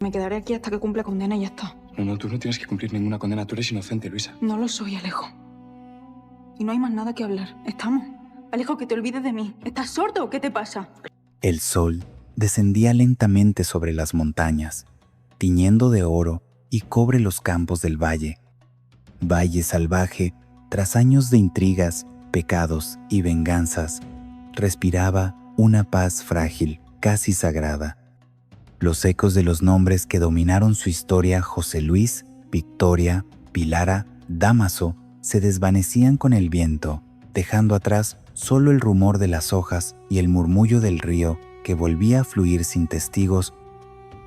Me quedaré aquí hasta que cumpla condena y ya está. No, tú no tienes que cumplir ninguna condena. Tú eres inocente, Luisa. No lo soy, Alejo. Y no hay más nada que hablar. ¿Estamos? Alejo, que te olvides de mí. ¿Estás sordo o qué te pasa? El sol descendía lentamente sobre las montañas, tiñendo de oro y cobre los campos del valle. Valle salvaje, tras años de intrigas, pecados y venganzas, respiraba una paz frágil, casi sagrada. Los ecos de los nombres que dominaron su historia, José Luis, Victoria, Pilara, Dámaso, se desvanecían con el viento, dejando atrás solo el rumor de las hojas y el murmullo del río que volvía a fluir sin testigos.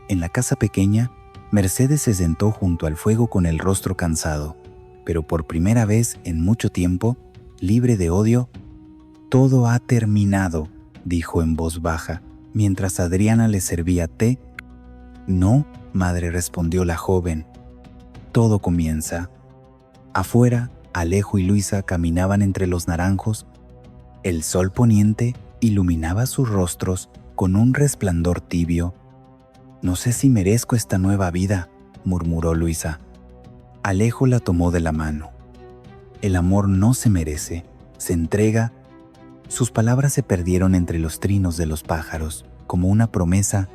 En la casa pequeña, Mercedes se sentó junto al fuego con el rostro cansado, pero por primera vez en mucho tiempo, libre de odio. «Todo ha terminado», dijo en voz baja, mientras Adriana le servía té. «No, madre», respondió la joven. «Todo comienza». Afuera, Alejo y Luisa caminaban entre los naranjos. El sol poniente iluminaba sus rostros con un resplandor tibio. «No sé si merezco esta nueva vida», murmuró Luisa. Alejo la tomó de la mano. «El amor no se merece, se entrega». Sus palabras se perdieron entre los trinos de los pájaros, como una promesa.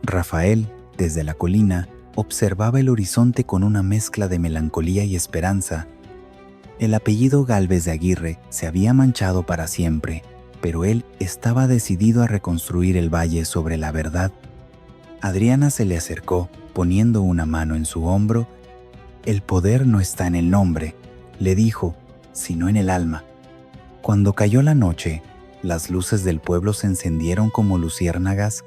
Rafael, desde la colina, observaba el horizonte con una mezcla de melancolía y esperanza. El apellido Gálvez de Aguirre se había manchado para siempre, pero él estaba decidido a reconstruir el valle sobre la verdad. Adriana se le acercó, poniendo una mano en su hombro. «El poder no está en el nombre», le dijo, «sino en el alma». Cuando cayó la noche, las luces del pueblo se encendieron como luciérnagas.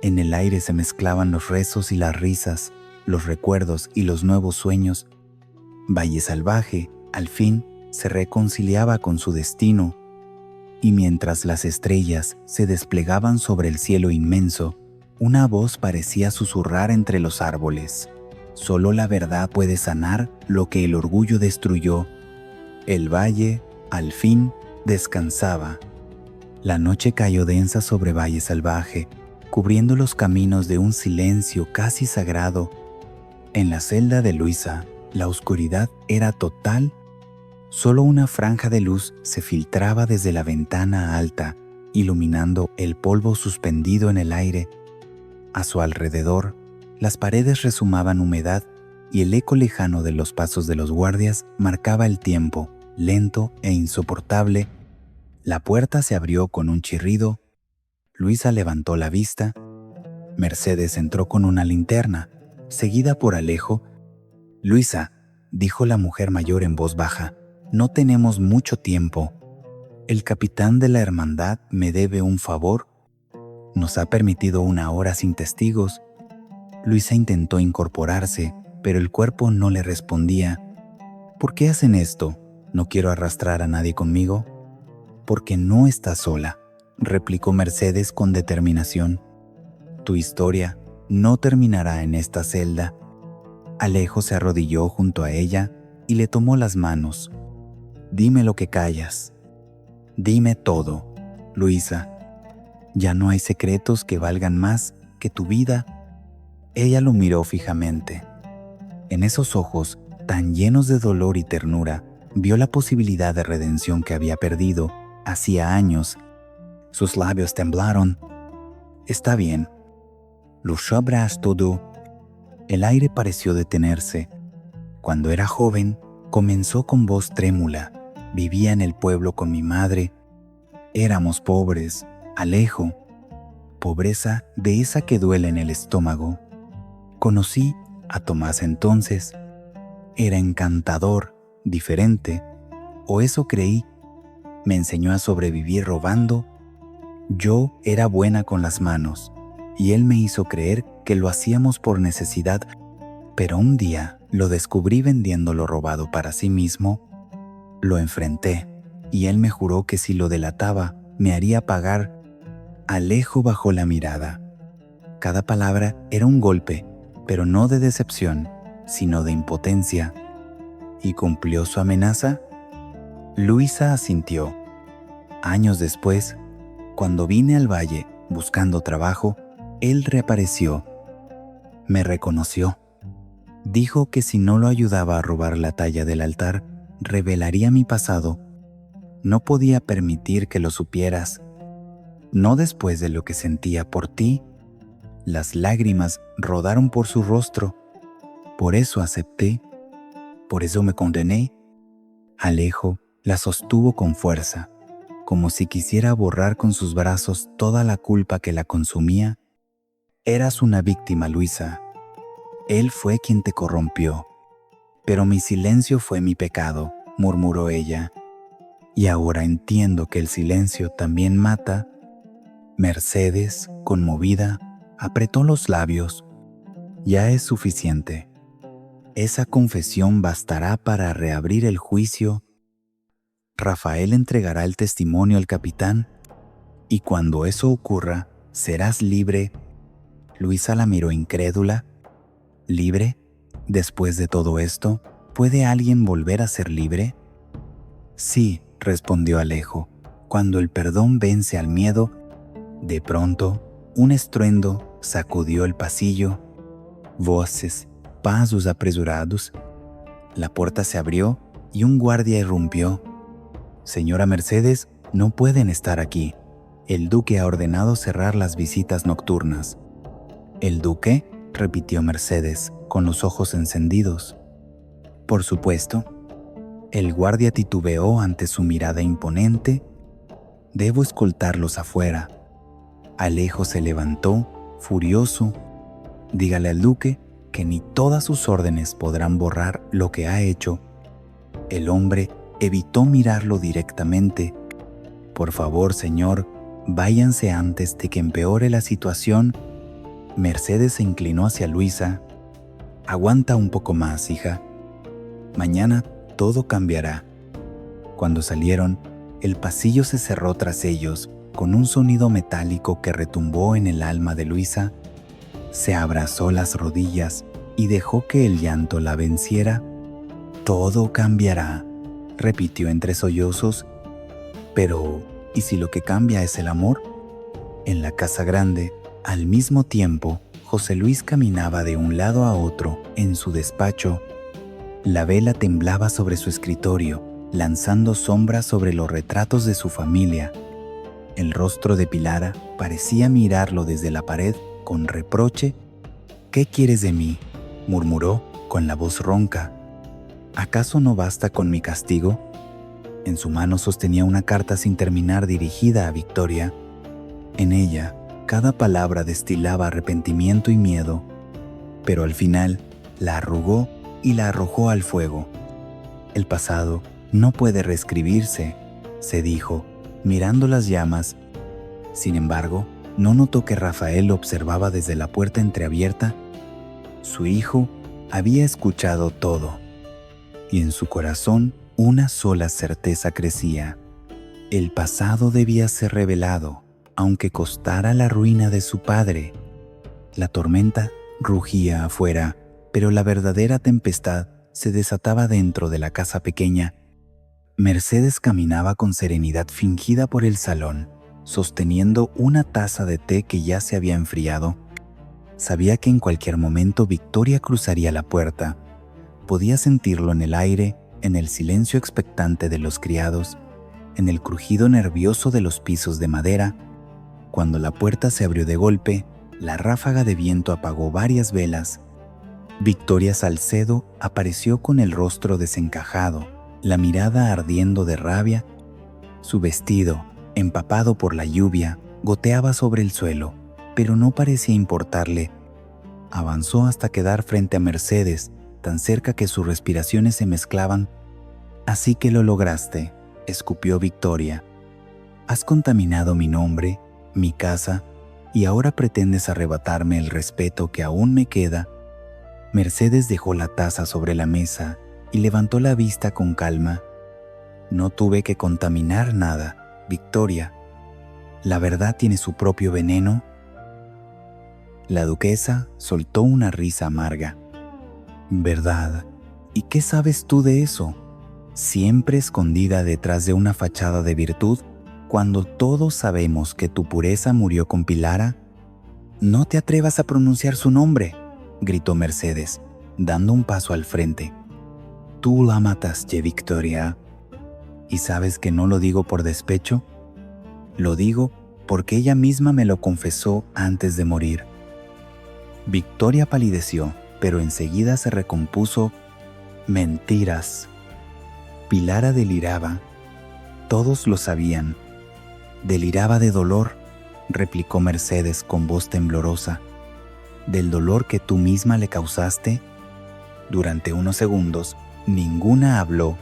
En el aire se mezclaban los rezos y las risas, los recuerdos y los nuevos sueños. Valle Salvaje, al fin, se reconciliaba con su destino. Y mientras las estrellas se desplegaban sobre el cielo inmenso, una voz parecía susurrar entre los árboles. «Solo la verdad puede sanar lo que el orgullo destruyó». El valle, al fin, descansaba. La noche cayó densa sobre Valle Salvaje, cubriendo los caminos de un silencio casi sagrado. En la celda de Luisa, la oscuridad era total. Solo una franja de luz se filtraba desde la ventana alta, iluminando el polvo suspendido en el aire. A su alrededor, las paredes rezumaban humedad y el eco lejano de los pasos de los guardias marcaba el tiempo, lento e insoportable. La puerta se abrió con un chirrido. Luisa levantó la vista. Mercedes entró con una linterna, seguida por Alejo. «Luisa», dijo la mujer mayor en voz baja, «no tenemos mucho tiempo. El capitán de la hermandad me debe un favor. Nos ha permitido una hora sin testigos». Luisa intentó incorporarse, pero el cuerpo no le respondía. «¿Por qué hacen esto? ¿No quiero arrastrar a nadie conmigo?» «Porque no estás sola», replicó Mercedes con determinación. «Tu historia no terminará en esta celda». Alejo se arrodilló junto a ella y le tomó las manos. «Dime lo que callas. Dime todo, Luisa. Ya no hay secretos que valgan más que tu vida». Ella lo miró fijamente. En esos ojos, tan llenos de dolor y ternura, vio la posibilidad de redención que había perdido hacía años. Sus labios temblaron. «Está bien. Lo sabrás todo». El aire pareció detenerse. Cuando era joven, comenzó con voz trémula. «Vivía en el pueblo con mi madre. Éramos pobres, Alejo. Pobreza de esa que duele en el estómago. Conocí a Tomás entonces. Era encantador, diferente, o eso creí. Me enseñó a sobrevivir robando. Yo era buena con las manos, y él me hizo creer que lo hacíamos por necesidad, pero un día lo descubrí vendiendo lo robado para sí mismo. Lo enfrenté, y él me juró que si lo delataba, me haría pagar». Alejo bajó la mirada. Cada palabra era un golpe, pero no de decepción, sino de impotencia. ¿Y cumplió su amenaza? Luisa asintió. Años después, cuando vine al valle buscando trabajo, él reapareció. Me reconoció. Dijo que si no lo ayudaba a robar la talla del altar, revelaría mi pasado. No podía permitir que lo supieras. No después de lo que sentía por ti. Las lágrimas rodaron por su rostro. Por eso acepté. Por eso me condené. Alejo la sostuvo con fuerza, como si quisiera borrar con sus brazos toda la culpa que la consumía. Eras una víctima, Luisa. Él fue quien te corrompió. Pero mi silencio fue mi pecado, murmuró ella. Y ahora entiendo que el silencio también mata. Mercedes, conmovida, apretó los labios. Ya es suficiente. Esa confesión bastará para reabrir el juicio. Rafael entregará el testimonio al capitán, y cuando eso ocurra, serás libre. Luisa la miró incrédula. ¿Libre? Después de todo esto, ¿puede alguien volver a ser libre? Sí, respondió Alejo. Cuando el perdón vence al miedo. De pronto, un estruendo sacudió el pasillo. Voces, pasos apresurados. La puerta se abrió y un guardia irrumpió. Señora Mercedes, no pueden estar aquí. El duque ha ordenado cerrar las visitas nocturnas. ¿El duque?, repitió Mercedes, con los ojos encendidos. Por supuesto. El guardia titubeó ante su mirada imponente. Debo escoltarlos afuera. Alejo se levantó, furioso. Dígale al duque que ni todas sus órdenes podrán borrar lo que ha hecho. El hombre evitó mirarlo directamente. Por favor, señor, váyanse antes de que empeore la situación. Mercedes se inclinó hacia Luisa. Aguanta un poco más, hija. Mañana todo cambiará. Cuando salieron, el pasillo se cerró tras ellos con un sonido metálico que retumbó en el alma de Luisa. Se abrazó las rodillas y dejó que el llanto la venciera. Todo cambiará, repitió entre sollozos. Pero, ¿y si lo que cambia es el amor? En la casa grande, al mismo tiempo, José Luis caminaba de un lado a otro en su despacho. La vela temblaba sobre su escritorio, lanzando sombras sobre los retratos de su familia. El rostro de Pilara parecía mirarlo desde la pared con reproche. ¿Qué quieres de mí?, murmuró con la voz ronca. ¿Acaso no basta con mi castigo? En su mano sostenía una carta sin terminar dirigida a Victoria. En ella, cada palabra destilaba arrepentimiento y miedo, pero al final la arrugó y la arrojó al fuego. El pasado no puede reescribirse, se dijo, mirando las llamas. Sin embargo, no notó que Rafael lo observaba desde la puerta entreabierta. Su hijo había escuchado todo, y en su corazón una sola certeza crecía. El pasado debía ser revelado, aunque costara la ruina de su padre. La tormenta rugía afuera, pero la verdadera tempestad se desataba dentro de la casa pequeña. Mercedes caminaba con serenidad fingida por el salón, sosteniendo una taza de té que ya se había enfriado. Sabía que en cualquier momento Victoria cruzaría la puerta. Podía sentirlo en el aire, en el silencio expectante de los criados, en el crujido nervioso de los pisos de madera. Cuando la puerta se abrió de golpe, la ráfaga de viento apagó varias velas. Victoria Salcedo apareció con el rostro desencajado, la mirada ardiendo de rabia. Su vestido, empapado por la lluvia, goteaba sobre el suelo, pero no parecía importarle. Avanzó hasta quedar frente a Mercedes, tan cerca que sus respiraciones se mezclaban. «Así que lo lograste», escupió Victoria. «Has contaminado mi nombre, mi casa, y ahora pretendes arrebatarme el respeto que aún me queda». Mercedes dejó la taza sobre la mesa y levantó la vista con calma. «No tuve que contaminar nada, Victoria. La verdad tiene su propio veneno». La duquesa soltó una risa amarga. «¿Verdad? ¿Y qué sabes tú de eso? Siempre escondida detrás de una fachada de virtud, cuando todos sabemos que tu pureza murió con Pilara. No te atrevas a pronunciar su nombre. gritó Mercedes, dando un paso al frente. Tú la mataste, Victoria. ¿Y sabes que no lo digo por despecho? Lo digo porque ella misma me lo confesó antes de morir. Victoria palideció, pero enseguida se recompuso. Mentiras. Pilara deliraba. Todos lo sabían. Deliraba de dolor, replicó Mercedes con voz temblorosa. ¿Del dolor que tú misma le causaste? Durante unos segundos, ninguna habló.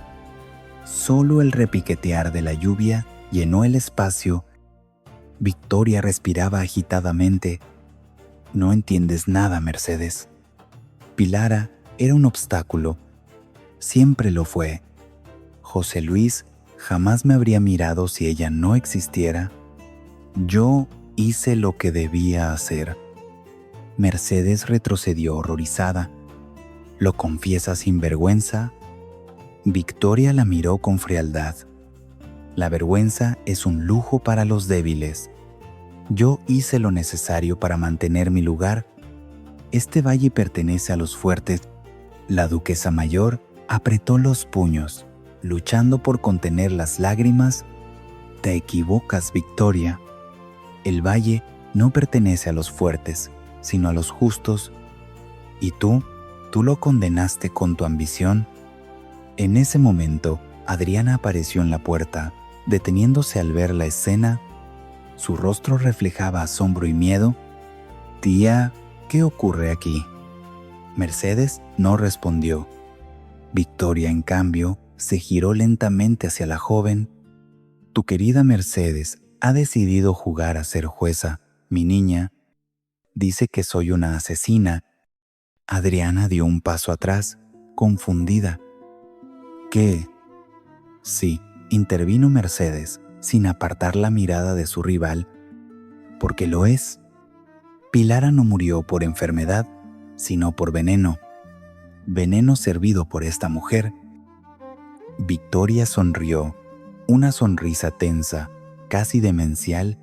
Solo el repiquetear de la lluvia llenó el espacio. Victoria respiraba agitadamente. No entiendes nada, Mercedes. Pilara era un obstáculo. Siempre lo fue. José Luis jamás me habría mirado si ella no existiera. Yo hice lo que debía hacer. Mercedes retrocedió horrorizada. ¿Lo confiesa sin vergüenza? Victoria la miró con frialdad. La vergüenza es un lujo para los débiles. Yo hice lo necesario para mantener mi lugar. Este valle pertenece a los fuertes. La duquesa mayor apretó los puños, luchando por contener las lágrimas. Te equivocas, Victoria. El valle no pertenece a los fuertes, sino a los justos. Y tú lo condenaste con tu ambición. En ese momento, Adriana apareció en la puerta, deteniéndose al ver la escena. Su rostro reflejaba asombro y miedo. Tía, ¿qué ocurre aquí? Mercedes no respondió. Victoria, en cambio, se giró lentamente hacia la joven. Tu querida Mercedes ha decidido jugar a ser jueza, mi niña. Dice que soy una asesina. Adriana dio un paso atrás, confundida. ¿Qué? Sí, intervino Mercedes, sin apartar la mirada de su rival. Porque lo es. Pilara no murió por enfermedad, sino por veneno. Veneno servido por esta mujer. Victoria sonrió, una sonrisa tensa, casi demencial.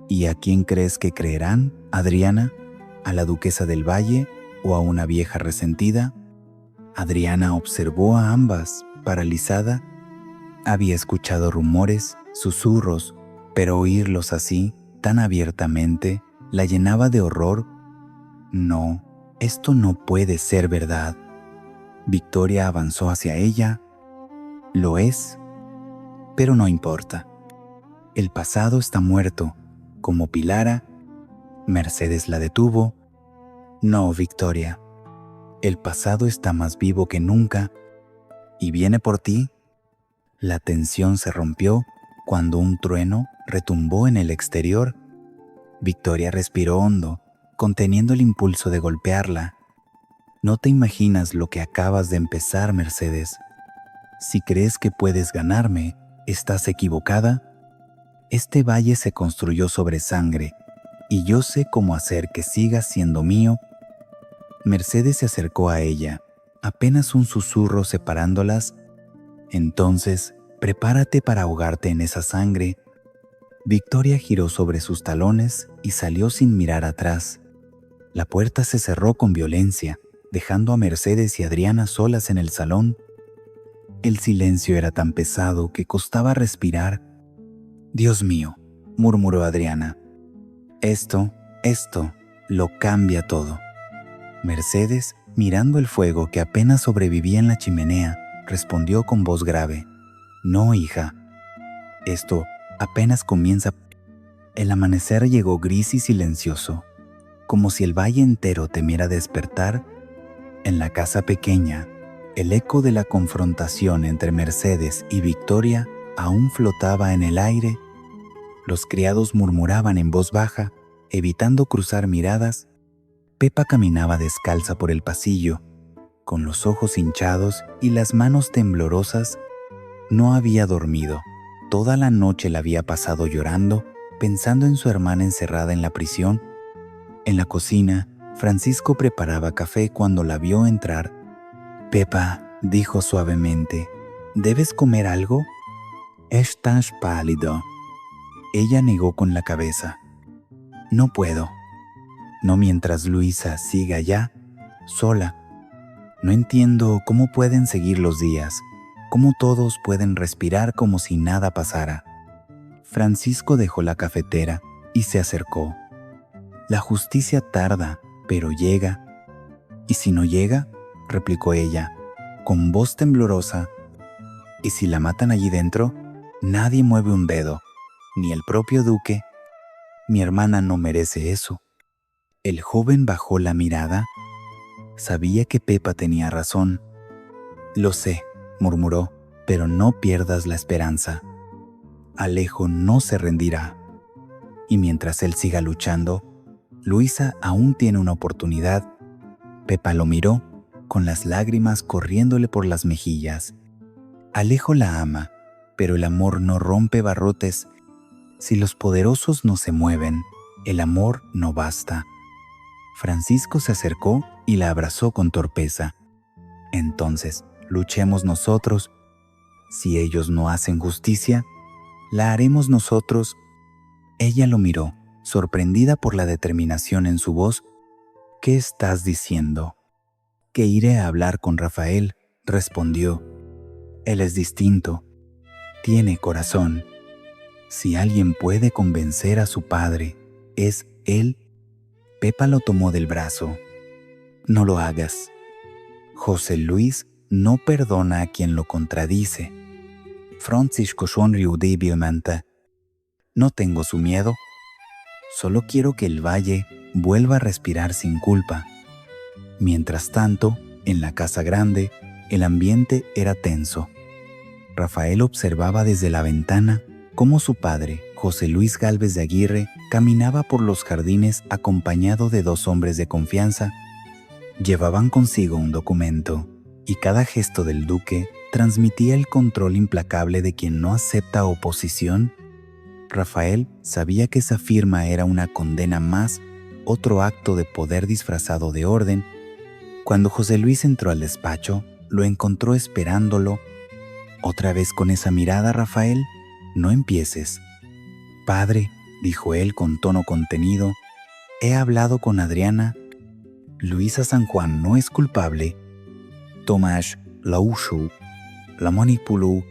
¿Y a quién crees que creerán, Adriana? ¿A la duquesa del Valle o a una vieja resentida? Adriana observó a ambas, paralizada. Había escuchado rumores, susurros, pero oírlos así, tan abiertamente, la llenaba de horror. No, esto no puede ser verdad. Victoria avanzó hacia ella. Lo es, pero no importa. El pasado está muerto, como Pilara. Mercedes la detuvo. No, Victoria. El pasado está más vivo que nunca y viene por ti. La tensión se rompió cuando un trueno retumbó en el exterior. Victoria respiró hondo, conteniendo el impulso de golpearla. No te imaginas lo que acabas de empezar, Mercedes. Si crees que puedes ganarme, estás equivocada. Este valle se construyó sobre sangre, y yo sé cómo hacer que siga siendo mío. Mercedes se acercó a ella, apenas un susurro separándolas. Entonces, prepárate para ahogarte en esa sangre. Victoria giró sobre sus talones y salió sin mirar atrás. La puerta se cerró con violencia, dejando a Mercedes y Adriana solas en el salón. El silencio era tan pesado que costaba respirar. Dios mío, murmuró Adriana. Esto lo cambia todo. Mercedes, mirando el fuego que apenas sobrevivía en la chimenea, respondió con voz grave. No, hija. Esto apenas comienza. El amanecer llegó gris y silencioso, como si el valle entero temiera despertar. En la casa pequeña, el eco de la confrontación entre Mercedes y Victoria aún flotaba en el aire. Los criados murmuraban en voz baja, evitando cruzar miradas. Pepa caminaba descalza por el pasillo, con los ojos hinchados y las manos temblorosas. No había dormido. Toda la noche la había pasado llorando, pensando en su hermana encerrada en la prisión. En la cocina, Francisco preparaba café cuando la vio entrar. Pepa, dijo suavemente, ¿debes comer algo? Estás pálido. Ella negó con la cabeza. No puedo. No mientras Luisa siga allá. sola. No entiendo cómo pueden seguir los días, cómo todos pueden respirar como si nada pasara. Francisco dejó la cafetera y se acercó. La justicia tarda, pero llega. ¿Y si no llega?, replicó ella, con voz temblorosa. ¿Y si la matan allí dentro? Nadie mueve un dedo, ni el propio duque. Mi hermana no merece eso. El joven bajó la mirada. Sabía que Pepa tenía razón. Lo sé, murmuró, pero no pierdas la esperanza. Alejo no se rendirá. Y mientras él siga luchando, Luisa aún tiene una oportunidad. Pepa lo miró, con las lágrimas corriéndole por las mejillas. Alejo la ama, pero el amor no rompe barrotes. Si los poderosos no se mueven, el amor no basta. Francisco se acercó y la abrazó con torpeza. Entonces, luchemos nosotros. Si ellos no hacen justicia, la haremos nosotros. Ella lo miró, sorprendida por la determinación en su voz. ¿Qué estás diciendo? Que iré a hablar con Rafael, respondió. Él es distinto. Tiene corazón. Si alguien puede convencer a su padre, es él. Pepa lo tomó del brazo. No lo hagas. José Luis no perdona a quien lo contradice. Francisco sonrió débilmente. No tengo su miedo. Solo quiero que el valle vuelva a respirar sin culpa. Mientras tanto, en la casa grande, el ambiente era tenso. Rafael observaba desde la ventana cómo su padre, José Luis Gálvez de Aguirre, caminaba por los jardines acompañado de dos hombres de confianza. Llevaban consigo un documento, y cada gesto del duque transmitía el control implacable de quien no acepta oposición. Rafael sabía que esa firma era una condena más, otro acto de poder disfrazado de orden. Cuando José Luis entró al despacho, lo encontró esperándolo. Otra vez con esa mirada, Rafael, no empieces. Padre, dijo él con tono contenido, he hablado con Adriana. Luisa San Juan no es culpable. Tomás la usó, la manipuló.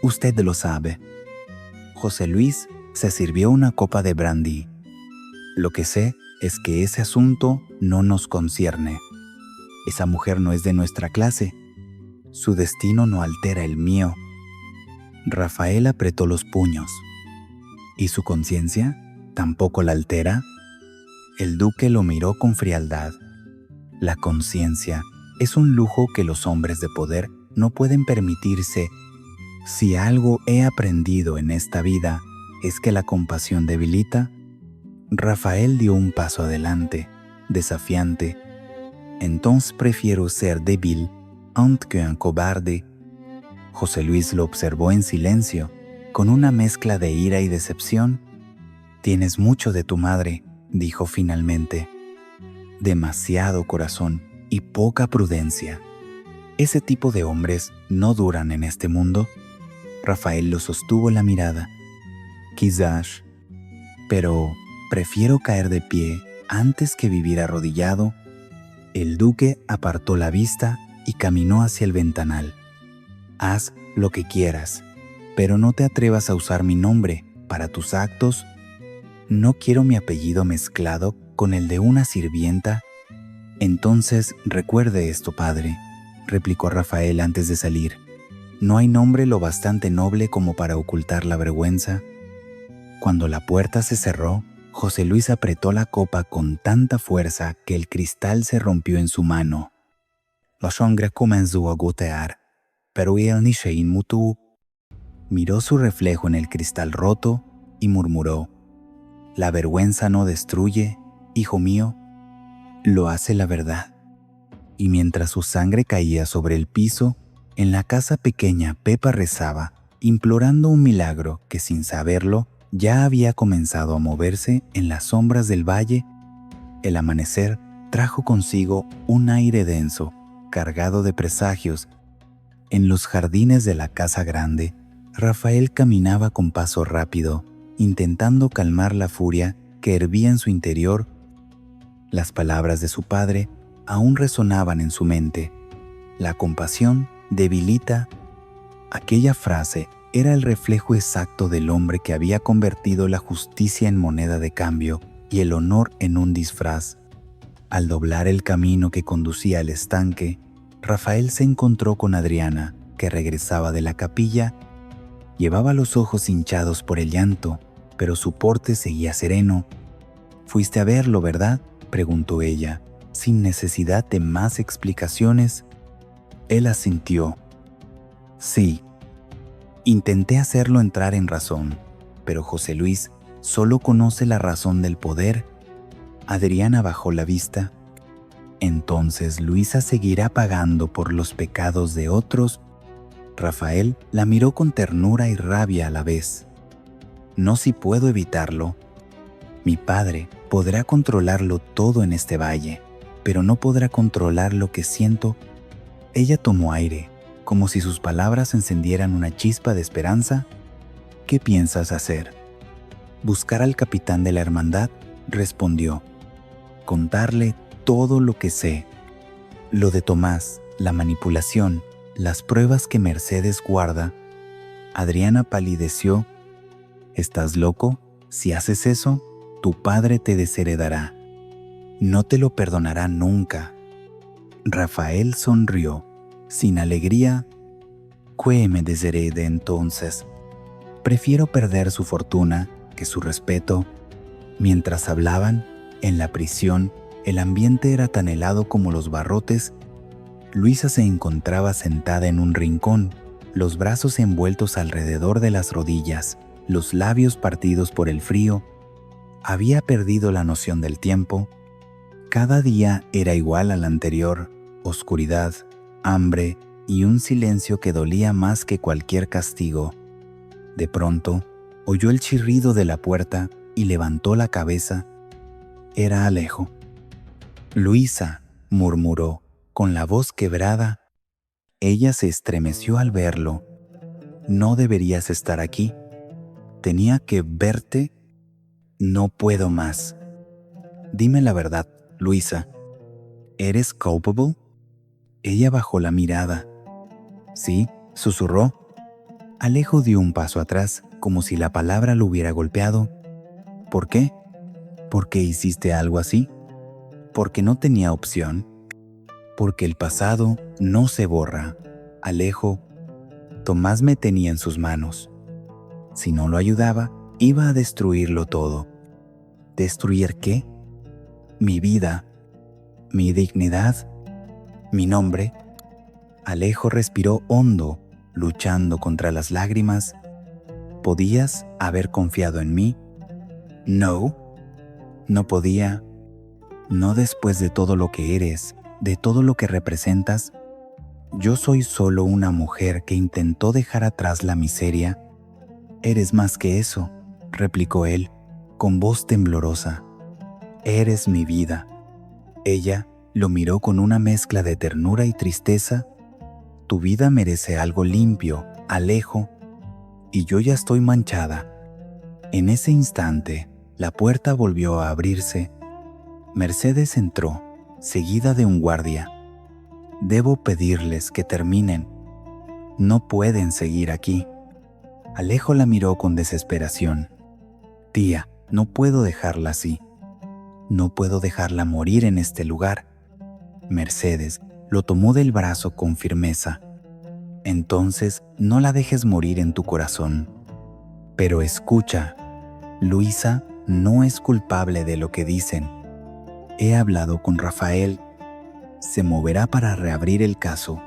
Usted lo sabe. José Luis se sirvió una copa de brandy. Lo que sé es que ese asunto no nos concierne. Esa mujer no es de nuestra clase. Su destino no altera el mío. Rafael apretó los puños. ¿Y su conciencia tampoco la altera? El duque lo miró con frialdad. La conciencia es un lujo que los hombres de poder no pueden permitirse. Si algo he aprendido en esta vida es que la compasión debilita. Rafael dio un paso adelante, desafiante. Entonces prefiero ser débil antes que un cobarde. José Luis lo observó en silencio, con una mezcla de ira y decepción. Tienes mucho de tu madre, dijo finalmente. Demasiado corazón y poca prudencia. Ese tipo de hombres no duran en este mundo. Rafael lo sostuvo la mirada. Quizás, pero prefiero caer de pie antes que vivir arrodillado. El duque apartó la vista y caminó hacia el ventanal. Haz lo que quieras, pero no te atrevas a usar mi nombre para tus actos. No quiero mi apellido mezclado con el de una sirvienta. Entonces recuerde esto, padre, replicó Rafael antes de salir. No hay nombre lo bastante noble como para ocultar la vergüenza. Cuando la puerta se cerró, José Luis apretó la copa con tanta fuerza que el cristal se rompió en su mano. La sangre comenzó a gotear, pero él ni se inmutó. Miró su reflejo en el cristal roto y murmuró: La vergüenza no destruye, hijo mío, lo hace la verdad. Y mientras su sangre caía sobre el piso, en la casa pequeña Pepa rezaba, implorando un milagro que sin saberlo ya había comenzado a moverse en las sombras del valle. El amanecer trajo consigo un aire denso, cargado de presagios. En los jardines de la casa grande, Rafael caminaba con paso rápido, intentando calmar la furia que hervía en su interior. Las palabras de su padre aún resonaban en su mente. La compasión debilita. Aquella frase era el reflejo exacto del hombre que había convertido la justicia en moneda de cambio y el honor en un disfraz. Al doblar el camino que conducía al estanque, Rafael se encontró con Adriana, que regresaba de la capilla. Llevaba los ojos hinchados por el llanto, pero su porte seguía sereno. «¿Fuiste a verlo, verdad?», preguntó ella, sin necesidad de más explicaciones. Él asintió. «Sí». Intenté hacerlo entrar en razón, pero José Luis solo conoce la razón del poder. Adriana bajó la vista. «¿Entonces Luisa seguirá pagando por los pecados de otros?». Rafael la miró con ternura y rabia a la vez. «No, si puedo evitarlo. Mi padre podrá controlarlo todo en este valle, pero no podrá controlar lo que siento». Ella tomó aire, como si sus palabras encendieran una chispa de esperanza. «¿Qué piensas hacer?». «Buscar al capitán de la hermandad», respondió. «Contarle todo lo que sé. Lo de Tomás, la manipulación, las pruebas que Mercedes guarda». Adriana palideció. «¿Estás loco? Si haces eso, tu padre te desheredará. No te lo perdonará nunca». Rafael sonrió, sin alegría. «¿Qué me desherede entonces? Prefiero perder su fortuna que su respeto». Mientras hablaban, en la prisión, el ambiente era tan helado como los barrotes. Luisa se encontraba sentada en un rincón, los brazos envueltos alrededor de las rodillas, los labios partidos por el frío. Había perdido la noción del tiempo. Cada día era igual al anterior: oscuridad, hambre y un silencio que dolía más que cualquier castigo. De pronto, oyó el chirrido de la puerta y levantó la cabeza. Era Alejo. «Luisa», murmuró, con la voz quebrada. Ella se estremeció al verlo. «No deberías estar aquí. Tenía que verte. No puedo más. Dime la verdad, Luisa. ¿Eres culpable?». Ella bajó la mirada. «Sí», susurró. Alejo dio un paso atrás, como si la palabra lo hubiera golpeado. «¿Por qué? ¿Por qué hiciste algo así?». «Porque no tenía opción. Porque el pasado no se borra, Alejo. Tomás me tenía en sus manos. Si no lo ayudaba, iba a destruirlo todo». «¿Destruir qué?». «Mi vida, mi dignidad, mi nombre». Alejo respiró hondo, luchando contra las lágrimas. «¿Podías haber confiado en mí?». «No, no podía. No después de todo lo que eres, de todo lo que representas. Yo soy solo una mujer que intentó dejar atrás la miseria». «Eres más que eso», replicó él, con voz temblorosa. «Eres mi vida». Ella lo miró con una mezcla de ternura y tristeza. «Tu vida merece algo limpio, Alejo, y yo ya estoy manchada». En ese instante, la puerta volvió a abrirse. Mercedes entró, seguida de un guardia. «Debo pedirles que terminen. No pueden seguir aquí». Alejo la miró con desesperación. «Tía, no puedo dejarla así. No puedo dejarla morir en este lugar». Mercedes lo tomó del brazo con firmeza. «Entonces no la dejes morir en tu corazón. Pero escucha, Luisa no es culpable de lo que dicen. He hablado con Rafael. Se moverá para reabrir el caso».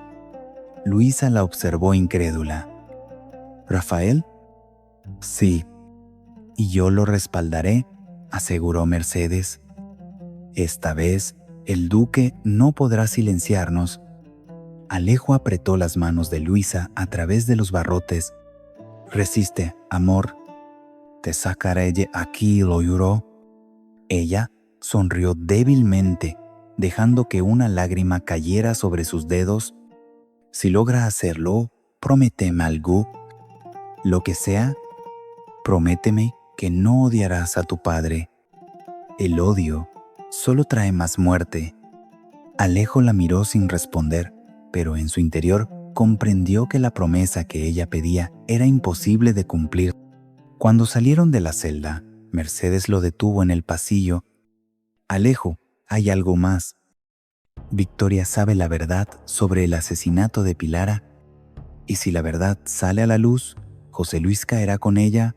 Luisa la observó incrédula. «¿Rafael?». «Sí, y yo lo respaldaré», aseguró Mercedes. «Esta vez el duque no podrá silenciarnos». Alejo apretó las manos de Luisa a través de los barrotes. «Resiste, amor. Te sacaré de aquí», lo juró. Ella sonrió débilmente, dejando que una lágrima cayera sobre sus dedos. «Si logra hacerlo, prométeme algo. Lo que sea, prométeme que no odiarás a tu padre. El odio solo trae más muerte». Alejo la miró sin responder, pero en su interior comprendió que la promesa que ella pedía era imposible de cumplir. Cuando salieron de la celda, Mercedes lo detuvo en el pasillo. Alejo, hay algo más. Victoria sabe la verdad sobre el asesinato de Pilara, y si la verdad sale a la luz, José Luis caerá con ella.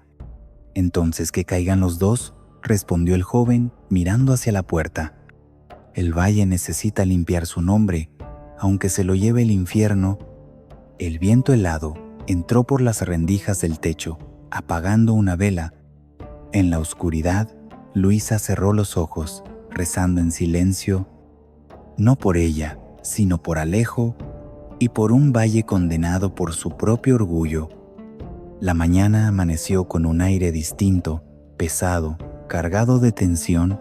Entonces que caigan los dos, respondió el joven mirando hacia la puerta. El valle necesita limpiar su nombre, aunque se lo lleve el infierno. El viento helado entró por las rendijas del techo, apagando una vela. En la oscuridad, Luisa cerró los ojos, rezando en silencio, no por ella, sino por Alejo y por un valle condenado por su propio orgullo. La mañana amaneció con un aire distinto, pesado, cargado de tensión.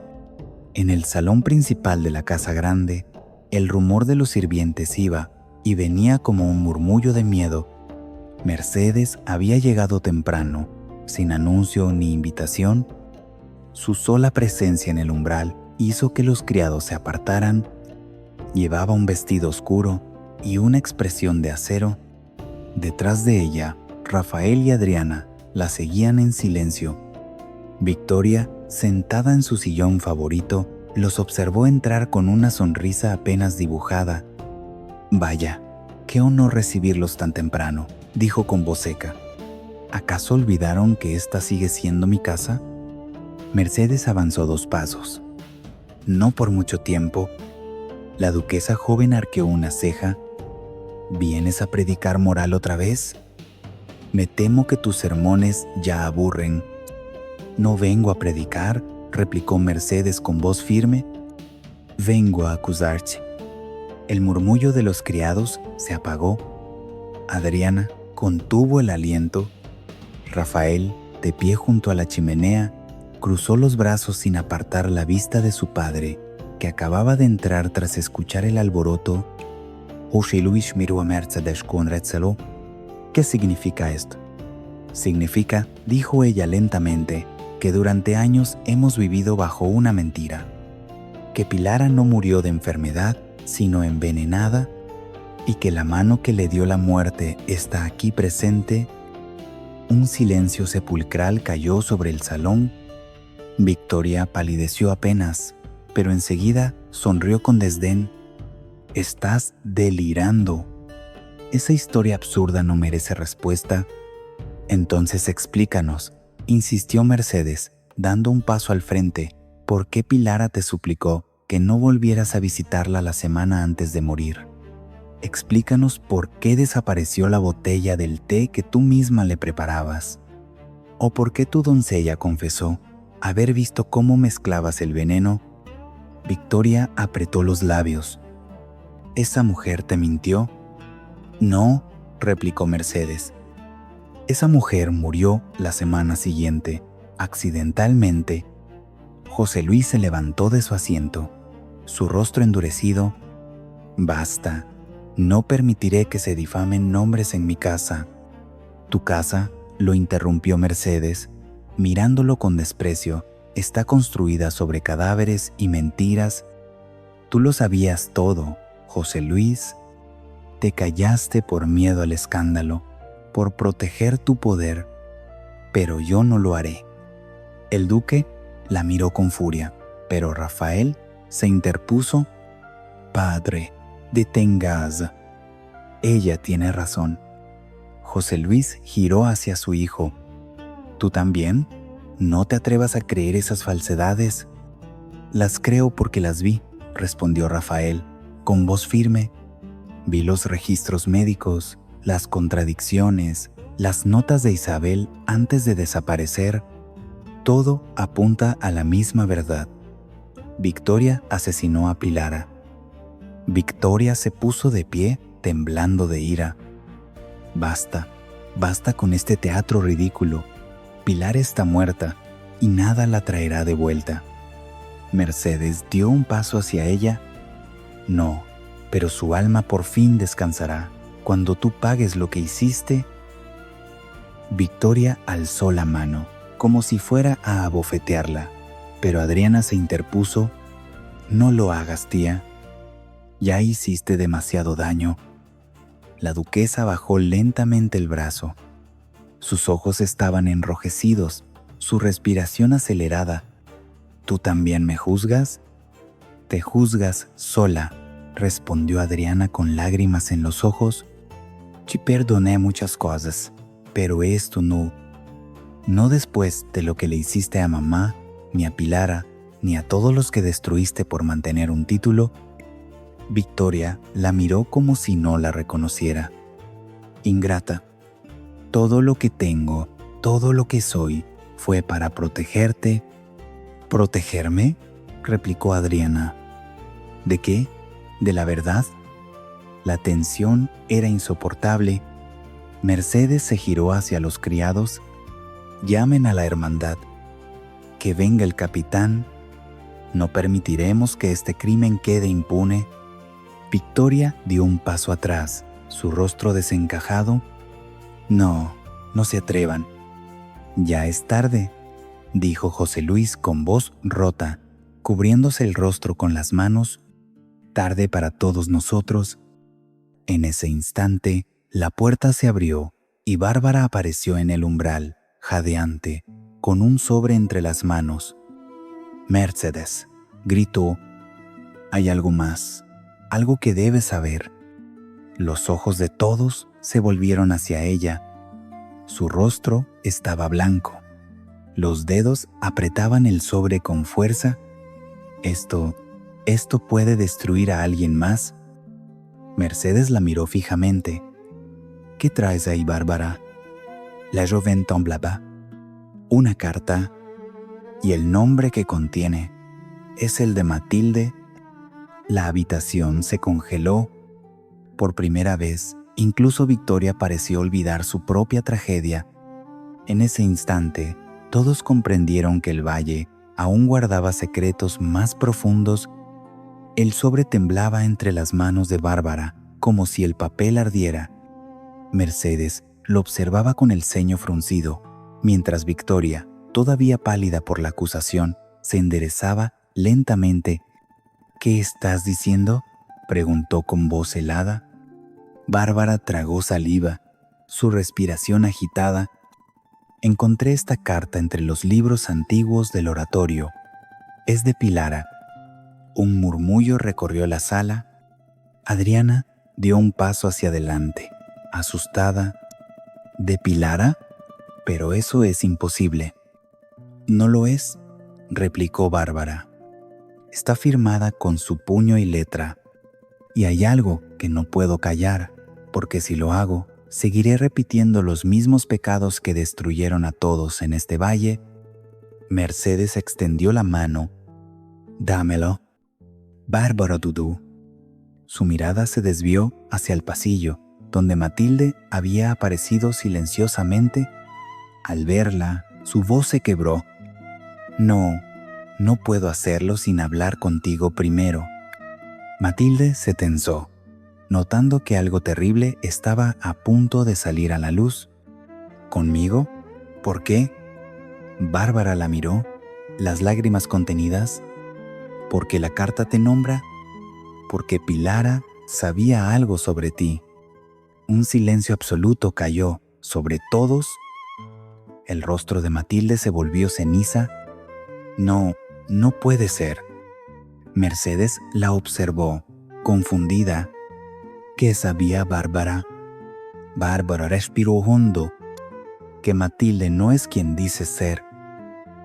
En el salón principal de la casa grande, el rumor de los sirvientes iba y venía como un murmullo de miedo. Mercedes había llegado temprano, sin anuncio ni invitación. Su sola presencia en el umbral hizo que los criados se apartaran. Llevaba un vestido oscuro y una expresión de acero. Detrás de ella, Rafael y Adriana la seguían en silencio. Victoria, sentada en su sillón favorito, los observó entrar con una sonrisa apenas dibujada. «Vaya, qué honor recibirlos tan temprano», dijo con voz seca. «¿Acaso olvidaron que esta sigue siendo mi casa?» Mercedes avanzó 2 pasos. «No por mucho tiempo». La duquesa joven arqueó una ceja. «¿Vienes a predicar moral otra vez? Me temo que tus sermones ya aburren». «No vengo a predicar», replicó Mercedes con voz firme. «Vengo a acusarte». El murmullo de los criados se apagó. Adriana contuvo el aliento. Rafael, de pie junto a la chimenea, cruzó los brazos sin apartar la vista de su padre, que acababa de entrar tras escuchar el alboroto. José Luis miró a Mercedes con recelo. «¿Qué significa esto?» «Significa», dijo ella lentamente, «que durante años hemos vivido bajo una mentira. Que Pilara no murió de enfermedad, sino envenenada, y que la mano que le dio la muerte está aquí presente». Un silencio sepulcral cayó sobre el salón. Victoria palideció apenas, pero enseguida sonrió con desdén. «Estás delirando. Esa historia absurda no merece respuesta». «Entonces explícanos», insistió Mercedes, dando un paso al frente. «¿Por qué Pilara te suplicó que no volvieras a visitarla la semana antes de morir? Explícanos por qué desapareció la botella del té que tú misma le preparabas. ¿O por qué tu doncella confesó haber visto cómo mezclabas el veneno?» Victoria apretó los labios. «¿Esa mujer te mintió?» «No», replicó Mercedes. «Esa mujer murió la semana siguiente, accidentalmente». José Luis se levantó de su asiento, su rostro endurecido. «Basta. No permitiré que se difamen nombres en mi casa». «¿Tu casa?», lo interrumpió Mercedes, mirándolo con desprecio. «Está construida sobre cadáveres y mentiras. Tú lo sabías todo, José Luis. Te callaste por miedo al escándalo, por proteger tu poder, pero yo no lo haré». El duque la miró con furia, pero Rafael se interpuso. «Padre, detengas. Ella tiene razón». José Luis giró hacia su hijo. «¿Tú también? No te atrevas a creer esas falsedades». «Las creo porque las vi», respondió Rafael, con voz firme. «Vi los registros médicos, las contradicciones, las notas de Isabel antes de desaparecer. Todo apunta a la misma verdad. Victoria asesinó a Pilara». Victoria se puso de pie, temblando de ira. «Basta, basta con este teatro ridículo. Pilar está muerta y nada la traerá de vuelta». Mercedes dio un paso hacia ella. «No, pero su alma por fin descansará cuando tú pagues lo que hiciste». Victoria alzó la mano, como si fuera a abofetearla, pero Adriana se interpuso. «No lo hagas, tía». Ya hiciste demasiado daño. La duquesa bajó lentamente el brazo. Sus ojos estaban enrojecidos, su respiración acelerada. ¿Tú también me juzgas? Te juzgas sola, respondió Adriana con lágrimas en los ojos. Te perdoné muchas cosas, pero esto no. No después de lo que le hiciste a mamá, ni a Pilara, ni a todos los que destruiste por mantener un título. Victoria la miró como si no la reconociera. Ingrata, todo lo que tengo, todo lo que soy, fue para protegerte. ¿Protegerme?, replicó Adriana. ¿De qué? ¿De la verdad? La tensión era insoportable. Mercedes se giró hacia los criados. Llamen a la hermandad. Que venga el capitán. No permitiremos que este crimen quede impune. Victoria dio un paso atrás, su rostro desencajado. No, no se atrevan. Ya es tarde, dijo José Luis con voz rota, cubriéndose el rostro con las manos. Tarde para todos nosotros. En ese instante, la puerta se abrió y Bárbara apareció en el umbral, jadeante, con un sobre entre las manos. Mercedes, gritó, hay algo más, algo que debes saber. Los ojos de todos se volvieron hacia ella. Su rostro estaba blanco. Los dedos apretaban el sobre con fuerza. ¿Esto puede destruir a alguien más? Mercedes la miró fijamente. ¿Qué traes ahí, Bárbara? La joven temblaba. Una carta. Y el nombre que contiene es el de Matilde. La habitación se congeló. Por primera vez, incluso Victoria pareció olvidar su propia tragedia. En ese instante, todos comprendieron que el valle aún guardaba secretos más profundos. El sobre temblaba entre las manos de Bárbara, como si el papel ardiera. Mercedes lo observaba con el ceño fruncido, mientras Victoria, todavía pálida por la acusación, se enderezaba lentamente. ¿Qué estás diciendo?, preguntó con voz helada. Bárbara tragó saliva, su respiración agitada. Encontré esta carta entre los libros antiguos del oratorio. Es de Pilara. Un murmullo recorrió la sala. Adriana dio un paso hacia adelante, asustada. ¿De Pilara? Pero eso es imposible. No lo es, replicó Bárbara. Está firmada con su puño y letra. Y hay algo que no puedo callar, porque si lo hago, seguiré repitiendo los mismos pecados que destruyeron a todos en este valle. Mercedes extendió la mano. Dámelo. Bárbara dudó. Su mirada se desvió hacia el pasillo, donde Matilde había aparecido silenciosamente. Al verla, su voz se quebró. No puedo hacerlo sin hablar contigo primero. Matilde se tensó, notando que algo terrible estaba a punto de salir a la luz. ¿Conmigo? ¿Por qué? Bárbara la miró, las lágrimas contenidas. Porque la carta te nombra, porque Pilara sabía algo sobre ti. Un silencio absoluto cayó sobre todos. El rostro de Matilde se volvió ceniza. No puede ser. Mercedes la observó, confundida. ¿Qué sabía Bárbara? Bárbara respiró hondo. Que Matilde no es quien dice ser.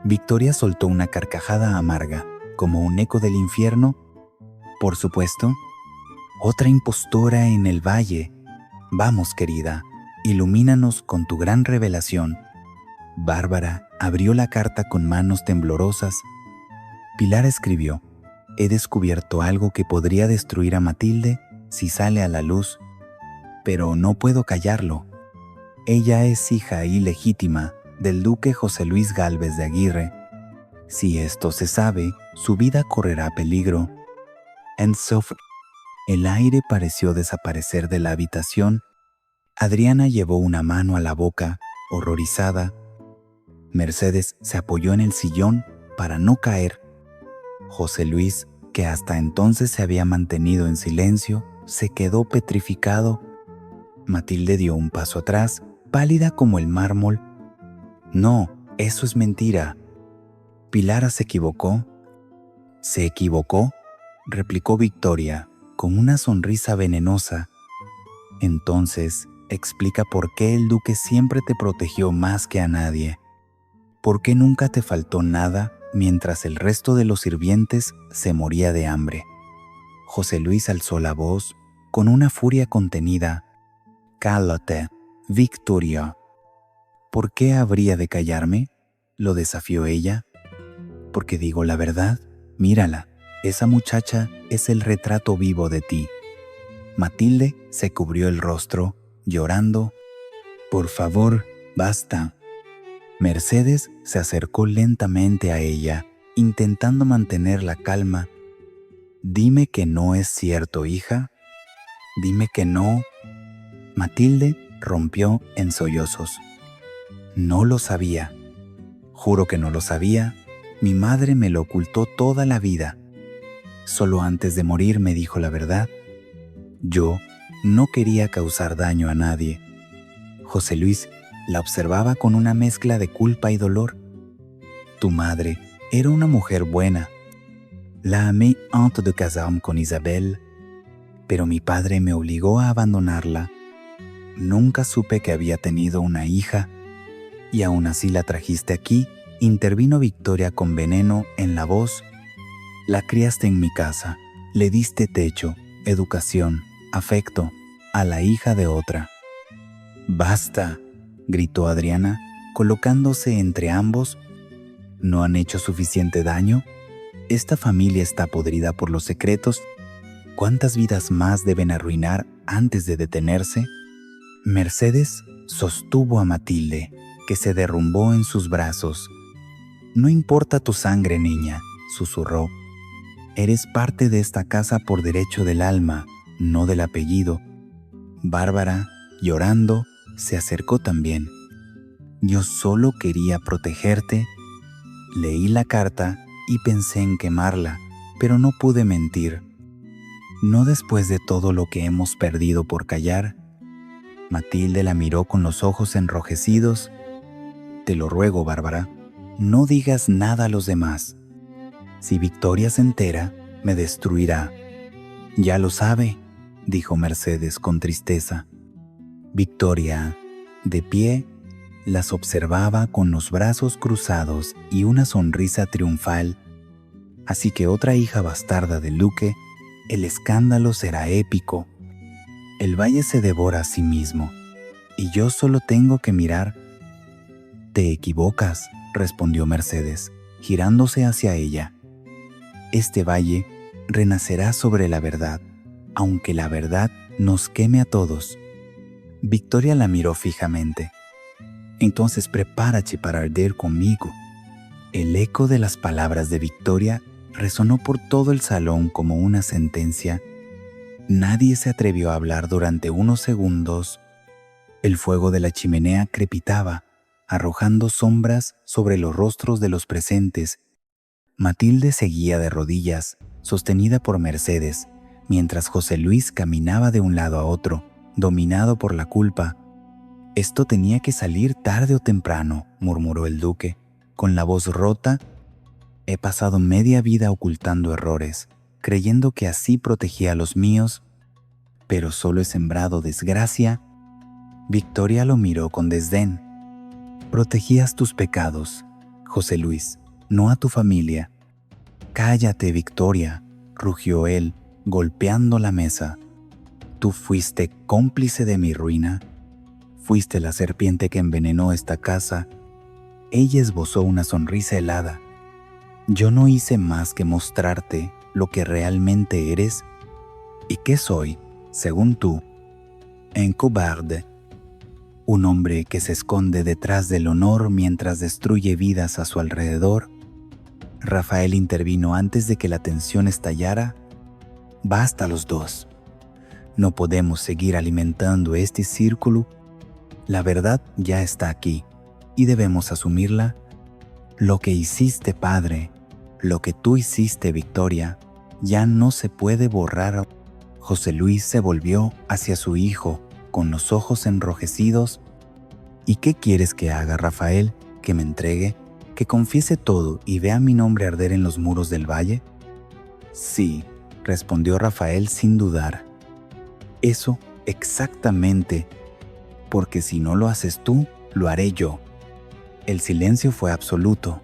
Victoria soltó una carcajada amarga, como un eco del infierno. Por supuesto. Otra impostora en el valle. Vamos, querida, ilumínanos con tu gran revelación. Bárbara abrió la carta con manos temblorosas. Pilar escribió: he descubierto algo que podría destruir a Matilde si sale a la luz, pero no puedo callarlo. Ella es hija ilegítima del duque José Luis Gálvez de Aguirre. Si esto se sabe, su vida correrá peligro. El aire pareció desaparecer de la habitación. Adriana llevó una mano a la boca, horrorizada. Mercedes se apoyó en el sillón para no caer. José Luis que hasta entonces se había mantenido en silencio, se quedó petrificado. Matilde dio un paso atrás, pálida como el mármol. «No, eso es mentira». «¿Pilara se equivocó?» «¿Se equivocó?», replicó Victoria, con una sonrisa venenosa. «Entonces, explica por qué el duque siempre te protegió más que a nadie. ¿Por qué nunca te faltó nada mientras el resto de los sirvientes se moría de hambre?» José Luis alzó la voz con una furia contenida. «Cállate, Victoria». «¿Por qué habría de callarme?», lo desafió ella. «Porque digo la verdad. Mírala, esa muchacha es el retrato vivo de ti». Matilde se cubrió el rostro, llorando. «Por favor, basta». Mercedes se acercó lentamente a ella, intentando mantener la calma. «Dime que no es cierto, hija. Dime que no». Matilde rompió en sollozos. «No lo sabía. Juro que no lo sabía. Mi madre me lo ocultó toda la vida. Solo antes de morir me dijo la verdad. Yo no quería causar daño a nadie». José Luis la observaba con una mezcla de culpa y dolor. «Tu madre era una mujer buena. La amé antes de casarme con Isabel, pero mi padre me obligó a abandonarla. Nunca supe que había tenido una hija, y aún así la trajiste aquí», intervino Victoria con veneno en la voz. «La criaste en mi casa, le diste techo, educación, afecto a la hija de otra». «Basta», gritó Adriana, colocándose entre ambos. «¿No han hecho suficiente daño? Esta familia está podrida por los secretos. ¿Cuántas vidas más deben arruinar antes de detenerse?» Mercedes sostuvo a Matilde, que se derrumbó en sus brazos. «No importa tu sangre, niña», susurró. «Eres parte de esta casa por derecho del alma, no del apellido». Bárbara, llorando, se acercó también. «Yo solo quería protegerte. Leí la carta y pensé en quemarla, pero no pude mentir. No después de todo lo que hemos perdido por callar». Matilde la miró con los ojos enrojecidos. «Te lo ruego, Bárbara, no digas nada a los demás. Si Victoria se entera, me destruirá». «Ya lo sabe», dijo Mercedes con tristeza. Victoria, de pie, las observaba con los brazos cruzados y una sonrisa triunfal. «Así que otra hija bastarda del duque, el escándalo será épico. El valle se devora a sí mismo, y yo solo tengo que mirar». «Te equivocas», respondió Mercedes, girándose hacia ella. «Este valle renacerá sobre la verdad, aunque la verdad nos queme a todos». Victoria la miró fijamente. «Entonces prepárate para arder conmigo». El eco de las palabras de Victoria resonó por todo el salón como una sentencia. Nadie se atrevió a hablar durante unos segundos. El fuego de la chimenea crepitaba, arrojando sombras sobre los rostros de los presentes. Matilde seguía de rodillas, sostenida por Mercedes, mientras José Luis caminaba de un lado a otro, dominado por la culpa. «Esto tenía que salir tarde o temprano», murmuró el duque, con la voz rota. «He pasado media vida ocultando errores, creyendo que así protegía a los míos, pero solo he sembrado desgracia». Victoria lo miró con desdén. «Protegías tus pecados, José Luis, no a tu familia». «Cállate, Victoria», rugió él, golpeando la mesa. «Tú fuiste cómplice de mi ruina. Fuiste la serpiente que envenenó esta casa». Ella esbozó una sonrisa helada. «Yo no hice más que mostrarte lo que realmente eres. ¿Y qué soy, según tú? Un cobarde. Un hombre que se esconde detrás del honor mientras destruye vidas a su alrededor». Rafael intervino antes de que la tensión estallara. «Basta los dos. No podemos seguir alimentando este círculo. La verdad ya está aquí y debemos asumirla. Lo que hiciste, padre, lo que tú hiciste, Victoria, ya no se puede borrar. José Luis se volvió hacia su hijo con los ojos enrojecidos. ¿Y qué quieres que haga, Rafael? ¿Que me entregue? ¿Que confiese todo y vea mi nombre arder en los muros del valle? Sí, respondió Rafael sin dudar. Eso exactamente, porque si no lo haces tú, lo haré yo. El silencio fue absoluto.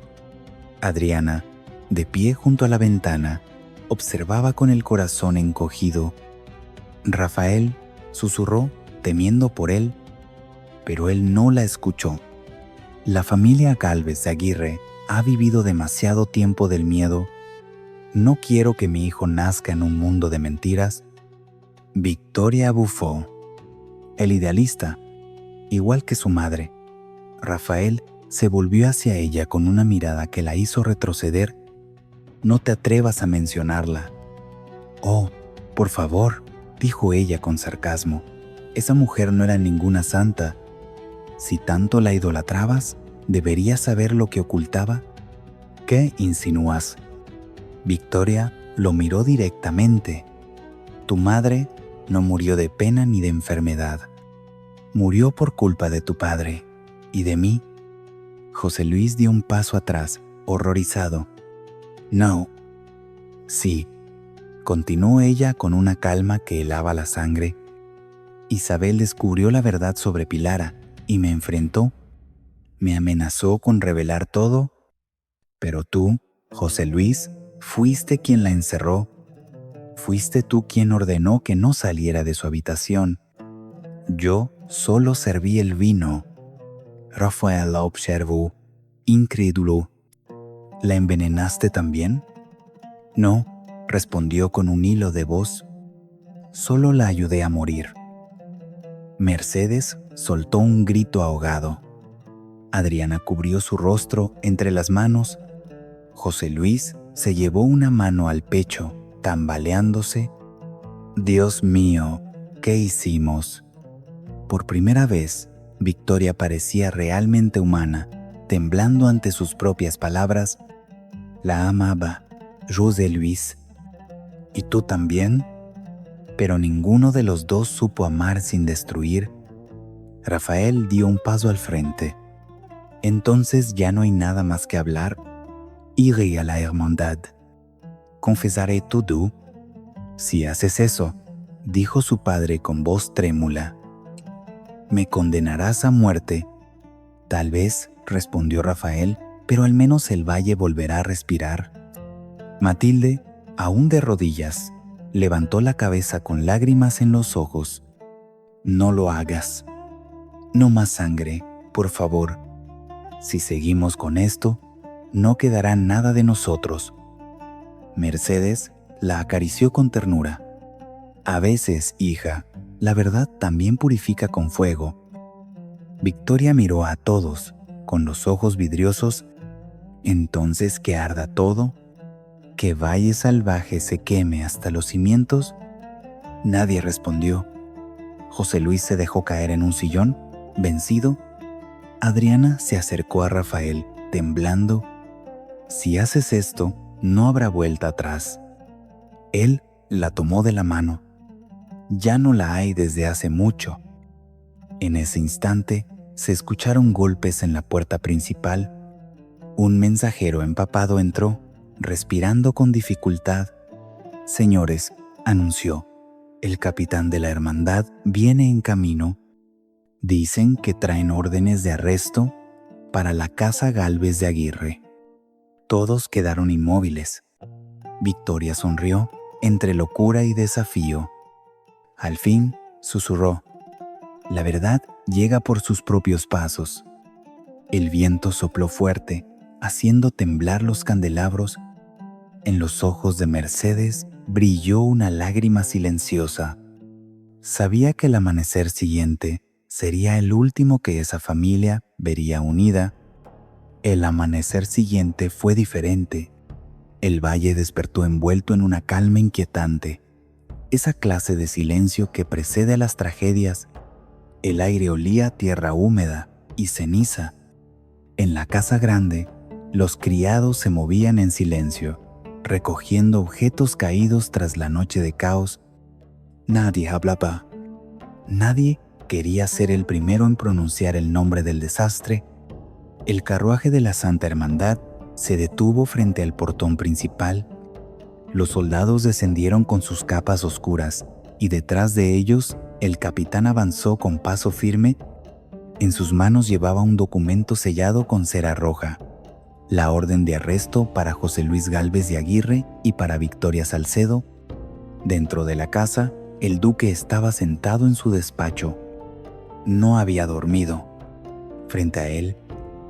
Adriana, de pie junto a la ventana, observaba con el corazón encogido. Rafael susurró, temiendo por él, pero él no la escuchó. La familia Gálvez de Aguirre ha vivido demasiado tiempo del miedo. No quiero que mi hijo nazca en un mundo de mentiras. Victoria bufó. El idealista, igual que su madre, Rafael se volvió hacia ella con una mirada que la hizo retroceder. No te atrevas a mencionarla. Oh, por favor, dijo ella con sarcasmo. Esa mujer no era ninguna santa. Si tanto la idolatrabas, deberías saber lo que ocultaba. ¿Qué insinúas? Victoria lo miró directamente. Tu madre no murió de pena ni de enfermedad. Murió por culpa de tu padre y de mí. José Luis dio un paso atrás, horrorizado. No. Sí, continuó ella con una calma que helaba la sangre. Isabel descubrió la verdad sobre Pilara y me enfrentó. Me amenazó con revelar todo. Pero tú, José Luis, fuiste quien la encerró. Fuiste tú quien ordenó que no saliera de su habitación. Yo solo serví el vino. Rafael la observó, incrédulo. ¿La envenenaste también? No, respondió con un hilo de voz. Solo la ayudé a morir. Mercedes soltó un grito ahogado. Adriana cubrió su rostro entre las manos. José Luis se llevó una mano al pecho, tambaleándose. Dios mío, ¿qué hicimos? Por primera vez, Victoria parecía realmente humana, temblando ante sus propias palabras. La amaba, José Luis. ¿Y tú también? Pero ninguno de los dos supo amar sin destruir. Rafael dio un paso al frente. Entonces ya no hay nada más que hablar. Iré a la hermandad. Confesaré todo. Si haces eso, dijo su padre con voz trémula, me condenarás a muerte. Tal vez, respondió Rafael, pero al menos el valle volverá a respirar. Matilde, aún de rodillas, levantó la cabeza con lágrimas en los ojos. No lo hagas. No más sangre, por favor. Si seguimos con esto, no quedará nada de nosotros. Mercedes la acarició con ternura. A veces, hija, la verdad también purifica con fuego. Victoria miró a todos, con los ojos vidriosos. Entonces que arda todo, que valle salvaje se queme hasta los cimientos. Nadie respondió. José Luis se dejó caer en un sillón, vencido. Adriana se acercó a Rafael, temblando. Si haces esto, no habrá vuelta atrás. Él la tomó de la mano. Ya no la hay desde hace mucho. En ese instante se escucharon golpes en la puerta principal. Un mensajero empapado entró, respirando con dificultad. Señores, anunció, el capitán de la hermandad viene en camino. Dicen que traen órdenes de arresto para la casa Gálvez de Aguirre. Todos quedaron inmóviles. Victoria sonrió entre locura y desafío. Al fin, susurró, la verdad llega por sus propios pasos. El viento sopló fuerte, haciendo temblar los candelabros. En los ojos de Mercedes brilló una lágrima silenciosa. Sabía que el amanecer siguiente sería el último que esa familia vería unida. El amanecer siguiente fue diferente. El valle despertó envuelto en una calma inquietante. Esa clase de silencio que precede a las tragedias. El aire olía a tierra húmeda y ceniza. En la casa grande, los criados se movían en silencio, recogiendo objetos caídos tras la noche de caos. Nadie hablaba. Nadie quería ser el primero en pronunciar el nombre del desastre. El carruaje de la Santa Hermandad se detuvo frente al portón principal. Los soldados descendieron con sus capas oscuras y detrás de ellos el capitán avanzó con paso firme. En sus manos llevaba un documento sellado con cera roja, la orden de arresto para José Luis Gálvez de Aguirre y para Victoria Salcedo. Dentro de la casa, el duque estaba sentado en su despacho. No había dormido. Frente a él,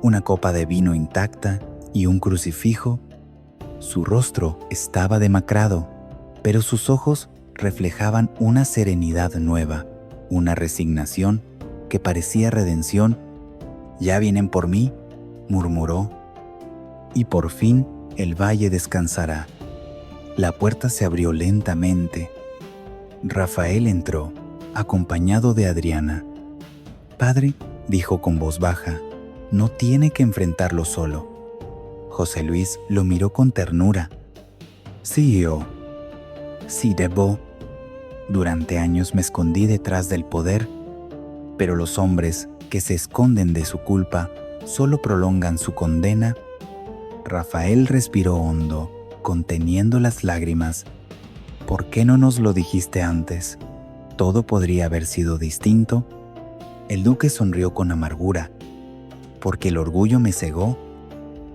una copa de vino intacta y un crucifijo. Su rostro estaba demacrado, pero sus ojos reflejaban una serenidad nueva, una resignación que parecía redención. «¿Ya vienen por mí?», murmuró. «Y por fin el valle descansará». La puerta se abrió lentamente. Rafael entró, acompañado de Adriana. «Padre», dijo con voz baja, «no tiene que enfrentarlo solo». José Luis lo miró con ternura. «Sí, yo. Sí, debo. Durante años me escondí detrás del poder, pero los hombres que se esconden de su culpa solo prolongan su condena». Rafael respiró hondo, conteniendo las lágrimas. «¿Por qué no nos lo dijiste antes? Todo podría haber sido distinto». El duque sonrió con amargura. «Porque el orgullo me cegó.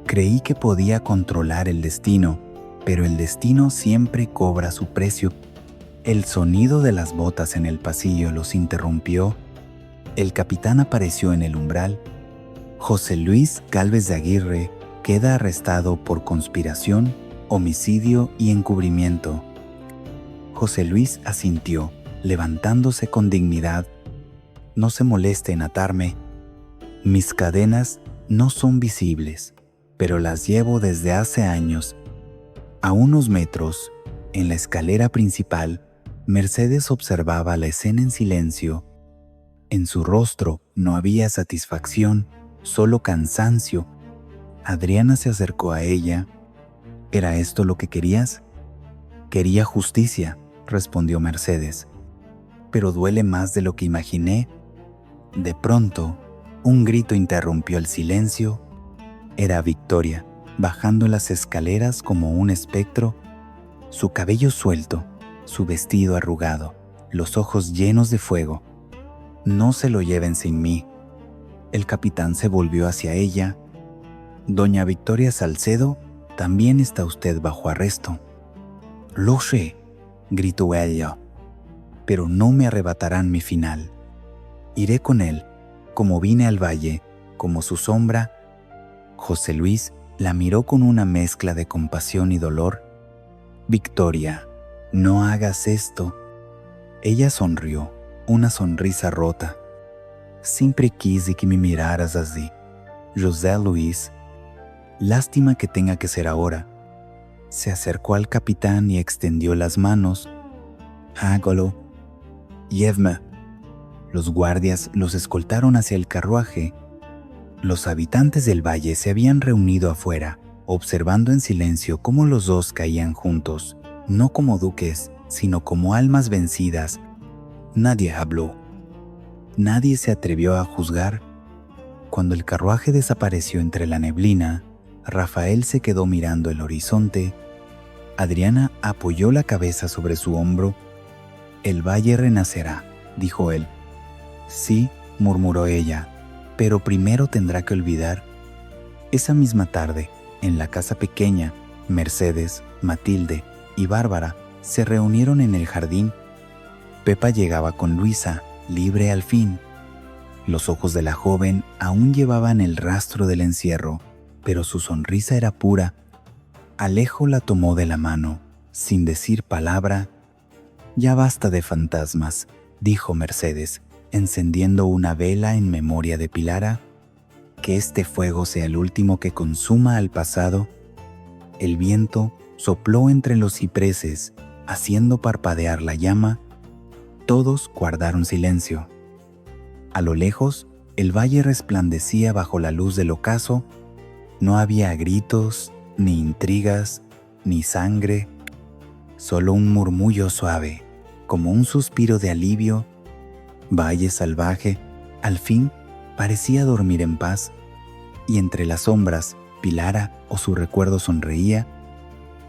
Creí que podía controlar el destino, pero el destino siempre cobra su precio». El sonido de las botas en el pasillo los interrumpió. El capitán apareció en el umbral. «José Luis Gálvez de Aguirre queda arrestado por conspiración, homicidio y encubrimiento». José Luis asintió, levantándose con dignidad. «No se moleste en atarme. Mis cadenas no son visibles, pero las llevo desde hace años». A unos metros, en la escalera principal, Mercedes observaba la escena en silencio. En su rostro no había satisfacción, solo cansancio. Adriana se acercó a ella. «¿Era esto lo que querías?». «Quería justicia», respondió Mercedes. «Pero duele más de lo que imaginé». De pronto, un grito interrumpió el silencio. Era Victoria, bajando las escaleras como un espectro, su cabello suelto, su vestido arrugado, los ojos llenos de fuego. «No se lo lleven sin mí». El capitán se volvió hacia ella. «Doña Victoria Salcedo, también está usted bajo arresto». «Lo sé», gritó ella, «pero no me arrebatarán mi final. Iré con él, como vine al valle, como su sombra». José Luis la miró con una mezcla de compasión y dolor. «Victoria, no hagas esto». Ella sonrió, una sonrisa rota. «Siempre quise que me miraras así, José Luis. Lástima que tenga que ser ahora». Se acercó al capitán y extendió las manos. «Hágalo. Llévame». Los guardias los escoltaron hacia el carruaje. Los habitantes del valle se habían reunido afuera, observando en silencio cómo los dos caían juntos, no como duques, sino como almas vencidas. Nadie habló. Nadie se atrevió a juzgar. Cuando el carruaje desapareció entre la neblina, Rafael se quedó mirando el horizonte. Adriana apoyó la cabeza sobre su hombro. «El valle renacerá», dijo él. «Sí», murmuró ella, «pero primero tendrá que olvidar». Esa misma tarde, en la casa pequeña, Mercedes, Matilde y Bárbara se reunieron en el jardín. Pepa llegaba con Luisa, libre al fin. Los ojos de la joven aún llevaban el rastro del encierro, pero su sonrisa era pura. Alejo la tomó de la mano, sin decir palabra. «Ya basta de fantasmas», dijo Mercedes, encendiendo una vela en memoria de Pilara. «Que este fuego sea el último que consuma al pasado». El viento sopló entre los cipreses, haciendo parpadear la llama. Todos guardaron silencio. A lo lejos, el valle resplandecía bajo la luz del ocaso. No había gritos ni intrigas, ni sangre, solo un murmullo suave, como un suspiro de alivio. Valle salvaje, al fin, parecía dormir en paz, y entre las sombras, Pilara o su recuerdo sonreía,